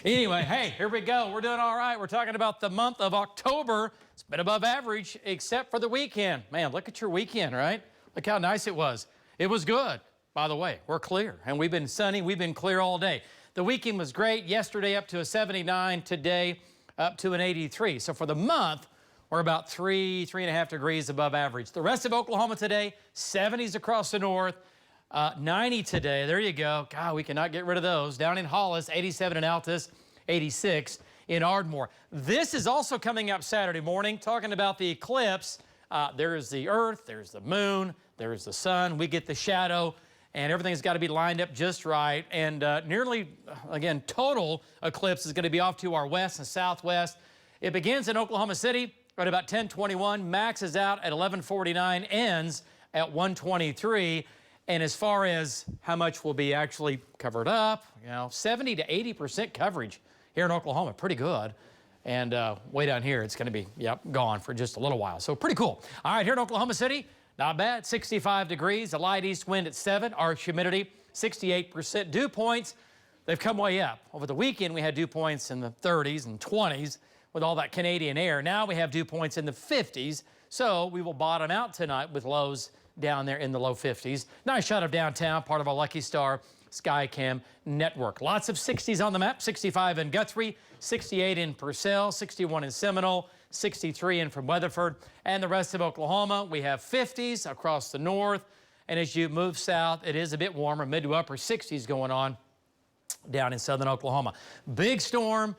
Anyway, hey, here we go. We're doing all right. We're talking about the month of October. It's been above average, except for the weekend. Man, look at your weekend, right? Look how nice it was. It was good. By the way, we're clear, and we've been sunny. We've been clear all day. The weekend was great. Yesterday up to a 79. Today up to an 83. So for the month, we're about 3.5 degrees above average. The rest of Oklahoma today, 70s across the north. 90 today. There you go. God, we cannot get rid of those. Down in Hollis, 87 in Altus, 86 in Ardmore. This is also coming up Saturday morning, talking about the eclipse. There's the Earth, there's the moon, there's the sun. We get the shadow, and everything's got to be lined up just right. And again, total eclipse is going to be off to our west and southwest. It begins in Oklahoma City at about 10:21, maxes out at 11:49, ends at 1:23. And as far as how much will be actually covered up, 70 to 80% coverage here in Oklahoma, pretty good. And way down here, it's going to be, gone for just a little while. So pretty cool. All right, here in Oklahoma City, not bad, 65 degrees, a light east wind at 7, our humidity, 68%. Dew points, they've come way up. Over the weekend, we had dew points in the 30s and 20s with all that Canadian air. Now we have dew points in the 50s, so we will bottom out tonight with lows down there in the low 50s. Nice shot of downtown, part of our Lucky Star Skycam network. Lots of 60s on the map, 65 in Guthrie, 68 in Purcell, 61 in Seminole, 63 in from Weatherford. And the rest of Oklahoma, we have 50s across the north. And as you move south, it is a bit warmer, mid to upper 60s going on down in southern Oklahoma. Big storm,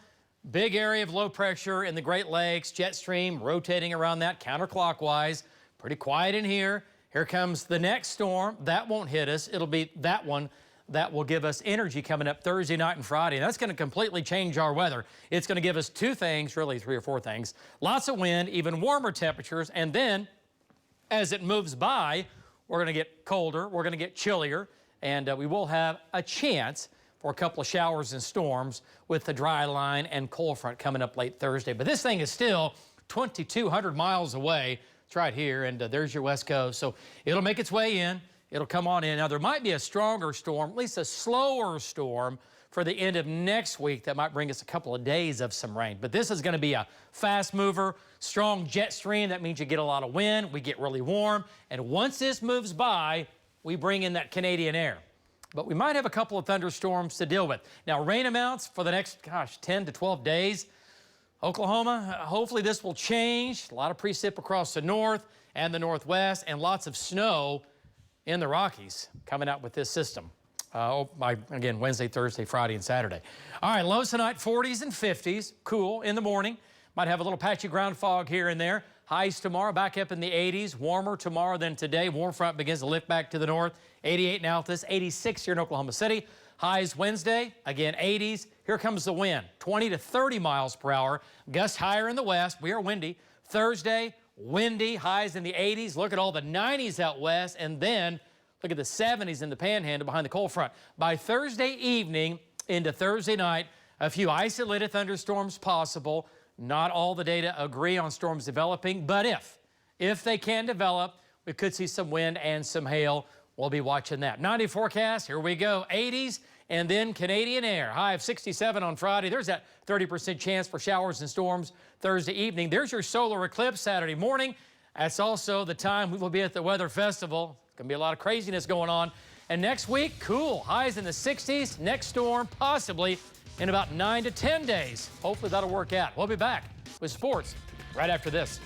big area of low pressure in the Great Lakes, jet stream rotating around that counterclockwise. Pretty quiet in here. Here comes the next storm. That won't hit us. It'll be that one that will give us energy coming up Thursday night and Friday. That's going to completely change our weather. It's going to give us two things, really 3 or 4 things. Lots of wind, even warmer temperatures, and then as it moves by, we're going to get colder, we're going to get chillier, and we will have a chance for a couple of showers and storms with the dry line and cold front coming up late Thursday. But this thing is still 2,200 miles away. It's right here, and there's your west coast. So it'll make its way in. It'll come on in. Now, there might be a stronger storm, at least a slower storm for the end of next week that might bring us a couple of days of some rain. But this is going to be a fast mover, strong jet stream. That means you get a lot of wind. We get really warm. And once this moves by, we bring in that Canadian air. But we might have a couple of thunderstorms to deal with. Now, rain amounts for the next, 10 to 12 days. Oklahoma, hopefully this will change. A lot of precip across the north and the northwest, and lots of snow in the Rockies coming out with this system. Again, Wednesday, Thursday, Friday, and Saturday. All right, lows tonight, 40s and 50s. Cool in the morning. Might have a little patchy ground fog here and there. Highs tomorrow back up in the 80s. Warmer tomorrow than today. Warm front begins to lift back to the north. 88 in Altus, 86 here in Oklahoma City. Highs Wednesday, again 80s. Here comes the wind, 20 to 30 miles per hour. Gusts higher in the west. We are windy. Thursday, windy, highs in the 80s. Look at all the 90s out west. And then look at the 70s in the panhandle behind the cold front. By Thursday evening into Thursday night, a few isolated thunderstorms possible. Not all the data agree on storms developing, but if they can develop, we could see some wind and some hail. We'll be watching that. 90 forecast, here we go. 80s and then Canadian air. High of 67 on Friday. There's that 30% chance for showers and storms Thursday evening. There's your solar eclipse Saturday morning. That's also the time we will be at the Weather Festival. It's going to be a lot of craziness going on. And next week, cool. Highs in the 60s. Next storm, possibly in about 9 to 10 days. Hopefully that'll work out. We'll be back with sports right after this.